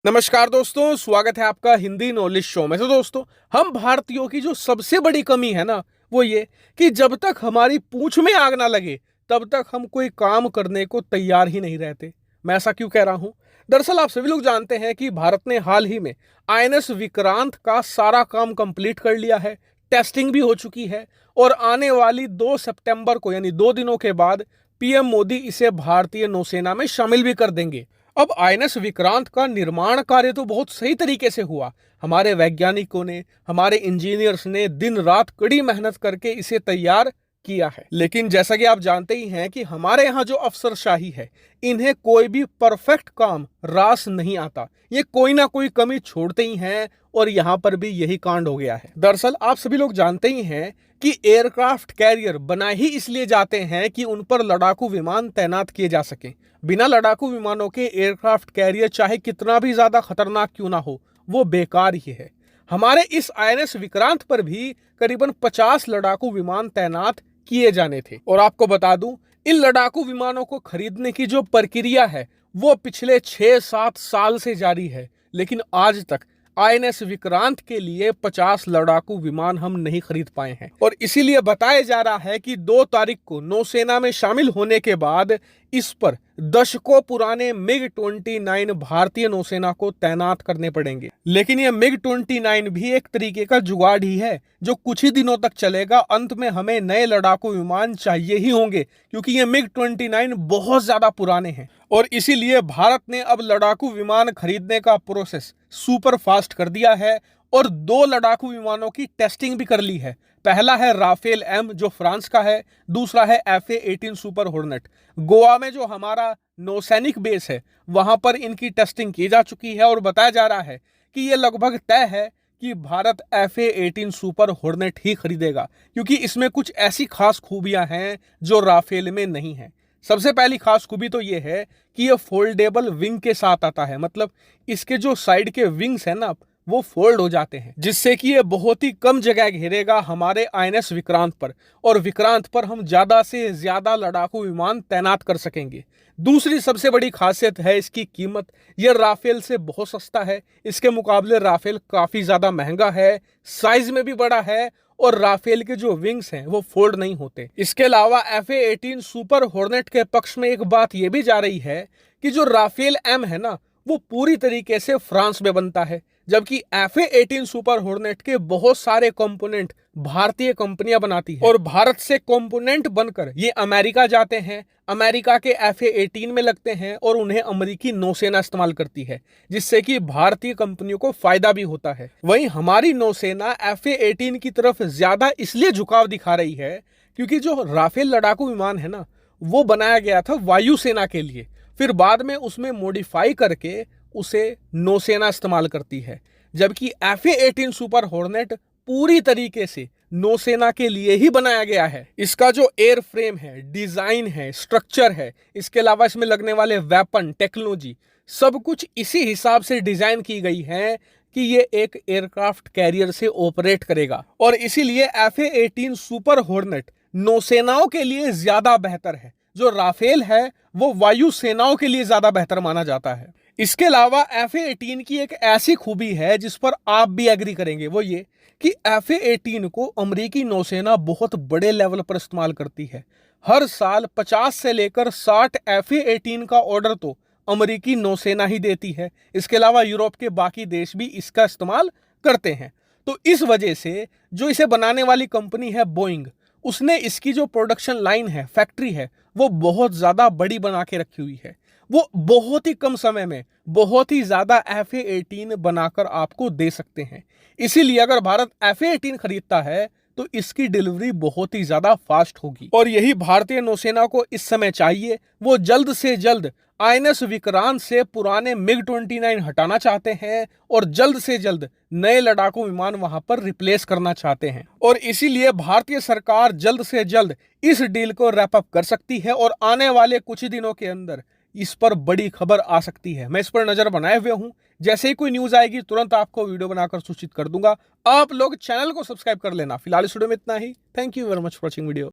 नमस्कार दोस्तों, स्वागत है आपका हिंदी नॉलेज शो में। तो दोस्तों, हम भारतीयों की जो सबसे बड़ी कमी है ना, वो ये कि जब तक हमारी पूंछ में आग ना लगे तब तक हम कोई काम करने को तैयार ही नहीं रहते। मैं ऐसा क्यों कह रहा हूं? दरअसल आप सभी लोग जानते हैं कि भारत ने हाल ही में आईएनएस विक्रांत का सारा काम कंप्लीट कर लिया है, टेस्टिंग भी हो चुकी है और आने वाली 2 सितंबर को यानी 2 दिनों के बाद पीएम मोदी इसे भारतीय नौसेना में शामिल भी कर देंगे। अब आईएनएस विक्रांत का निर्माण कार्य तो बहुत सही तरीके से हुआ। हमारे वैज्ञानिकों ने, हमारे इंजीनियर्स ने दिन रात कड़ी मेहनत करके इसे तैयार किया है। लेकिन जैसा कि आप जानते ही हैं कि हमारे यहाँ जो अफसरशाही है, इन्हें कोई भी परफेक्ट काम रास नहीं आता। ये कोई ना कोई कमी छोड़ते ही हैं और यहाँ पर भी यही कांड हो गया है। दरअसल आप सभी लोग जानते ही हैं कि एयरक्राफ्ट कैरियर बनाए ही इसलिए जाते हैं कि उन पर लड़ाकू विमान तैनात किए जा सकें। बिना लड़ाकू विमानों के एयरक्राफ्ट कैरियर चाहे कितना भी ज्यादा खतरनाक क्यों ना हो, वो बेकार ही है। हमारे इस आईएनएस विक्रांत पर भी करीबन 50 लड़ाकू विमान तैनात किए जाने थे। और आपको बता दूं, इन लड़ाकू विमानों को खरीदने की जो प्रक्रिया है वो पिछले 6-7 साल से जारी है, लेकिन आज तक आईएनएस विक्रांत के लिए 50 लड़ाकू विमान हम नहीं खरीद पाए हैं। और इसीलिए बताया जा रहा है कि 2 तारीख को नौसेना में शामिल होने के बाद इस पर दशकों पुराने मिग-29 भारतीय नौसेना को तैनात करने पड़ेंगे। लेकिन ये मिग-29 भी एक तरीके का जुगाड़ ही है जो कुछ ही दिनों तक चलेगा। अंत में हमें नए लड़ाकू विमान चाहिए ही होंगे, क्योंकि ये मिग-29 बहुत ज्यादा पुराने हैं। और इसीलिए भारत ने अब लड़ाकू विमान खरीदने का प्रोसेस सुपर फास्ट कर दिया है और 2 लड़ाकू विमानों की टेस्टिंग भी कर ली है। पहला है राफेल एम जो फ्रांस का है, दूसरा है FA-18 सुपर हॉर्नेट। गोवा में जो हमारा नौसैनिक बेस है वहां पर इनकी टेस्टिंग की जा चुकी है और बताया जा रहा है कि ये लगभग तय है कि भारत FA-18 सुपर हॉर्नेट ही खरीदेगा, क्योंकि इसमें कुछ ऐसी खास खूबियां हैं जो राफेल में नहीं है। सबसे पहली खास खूबी तो ये है कि ये फोल्डेबल विंग के साथ आता है, मतलब इसके जो साइड के विंग्स हैं ना, वो फोल्ड हो जाते हैं, जिससे कि ये बहुत ही कम जगह घेरेगा हमारे आईएनएस विक्रांत पर और विक्रांत पर हम ज्यादा से ज्यादा लड़ाकू विमान तैनात कर सकेंगे। दूसरी सबसे बड़ी खासियत है इसकी कीमत। यह राफेल से बहुत सस्ता है। इसके मुकाबले राफेल काफी ज्यादा महंगा है, साइज में भी बड़ा है और राफेल के जो विंग्स हैं वो फोल्ड नहीं होते। इसके अलावा FA-18 सुपर हॉर्नेट के पक्ष में एक बात यह भी जा रही है कि जो राफेल एम है ना, वो पूरी तरीके से फ्रांस में बनता है, जबकि FA-18 सुपर हॉर्नेट के बहुत सारे कंपोनेंट भारतीय कंपनियां बनाती हैं और भारत से कंपोनेंट बनकर ये अमेरिका जाते हैं, अमेरिका के FA-18 में लगते हैं और उन्हें अमेरिकी नौसेना इस्तेमाल करती है, जिससे कि भारतीय कंपनियों को फायदा भी होता है। वहीं हमारी नौसेना FA-18 की तरफ ज्यादा इसलिए झुकाव दिखा रही है क्योंकि जो राफेल लड़ाकू विमान है ना, वो बनाया गया था वायुसेना के लिए, फिर बाद में उसमें मॉडिफाई करके उसे नौसेना इस्तेमाल करती है, जबकि FA-18 सुपर हॉर्नेट पूरी तरीके से नौसेना के लिए ही बनाया गया है। इसका जो एयर फ्रेम है, डिजाइन है, स्ट्रक्चर है, इसके अलावा इसमें लगने वाले वेपन, टेक्नोलॉजी, सब कुछ इसी हिसाब से डिजाइन की गई है कि ये एक एयरक्राफ्ट कैरियर से ऑपरेट करेगा। और इसीलिए FA-18 सुपर हॉर्नेट नौसेनाओं के लिए ज्यादा बेहतर है। जो राफेल है वो वायु सेनाओं के लिए ज्यादा बेहतर माना जाता है। इसके अलावा FA-18 की एक ऐसी खूबी है जिस पर आप भी एग्री करेंगे, वो ये कि FA-18 को अमेरिकी नौसेना बहुत बड़े लेवल पर इस्तेमाल करती है। हर साल 50 से लेकर 60 FA-18 का ऑर्डर तो अमेरिकी नौसेना ही देती है। इसके अलावा यूरोप के बाकी देश भी इसका इस्तेमाल करते हैं। तो इस वजह से जो इसे बनाने वाली कंपनी है बोइंग, उसने इसकी जो प्रोडक्शन लाइन है, फैक्ट्री है, वो बहुत ज्यादा बड़ी बना के रखी हुई है। वो बहुत ही कम समय में बहुत ही ज्यादा FA-18 बनाकर आपको दे सकते हैं। इसीलिए अगर भारत FA-18 खरीदता है तो इसकी डिलीवरी बहुत ही ज्यादा फास्ट होगी और यही भारतीय नौसेना को इस समय चाहिए। वो जल्द से जल्द आईएनएस विक्रांत से पुराने मिग-29 हटाना चाहते हैं और जल्द से जल्द नए लड़ाकू विमान वहां पर रिप्लेस करना चाहते हैं। और इसीलिए भारतीय सरकार जल्द से जल्द इस डील को रैप अप कर सकती है और आने वाले कुछ ही दिनों के अंदर इस पर बड़ी खबर आ सकती है। मैं इस पर नजर बनाए हुए हूं, जैसे ही कोई न्यूज आएगी तुरंत आपको वीडियो बनाकर सूचित कर दूंगा। आप लोग चैनल को सब्सक्राइब कर लेना। फिलहाल इस वीडियो में इतना ही। Thank you very much for watching video.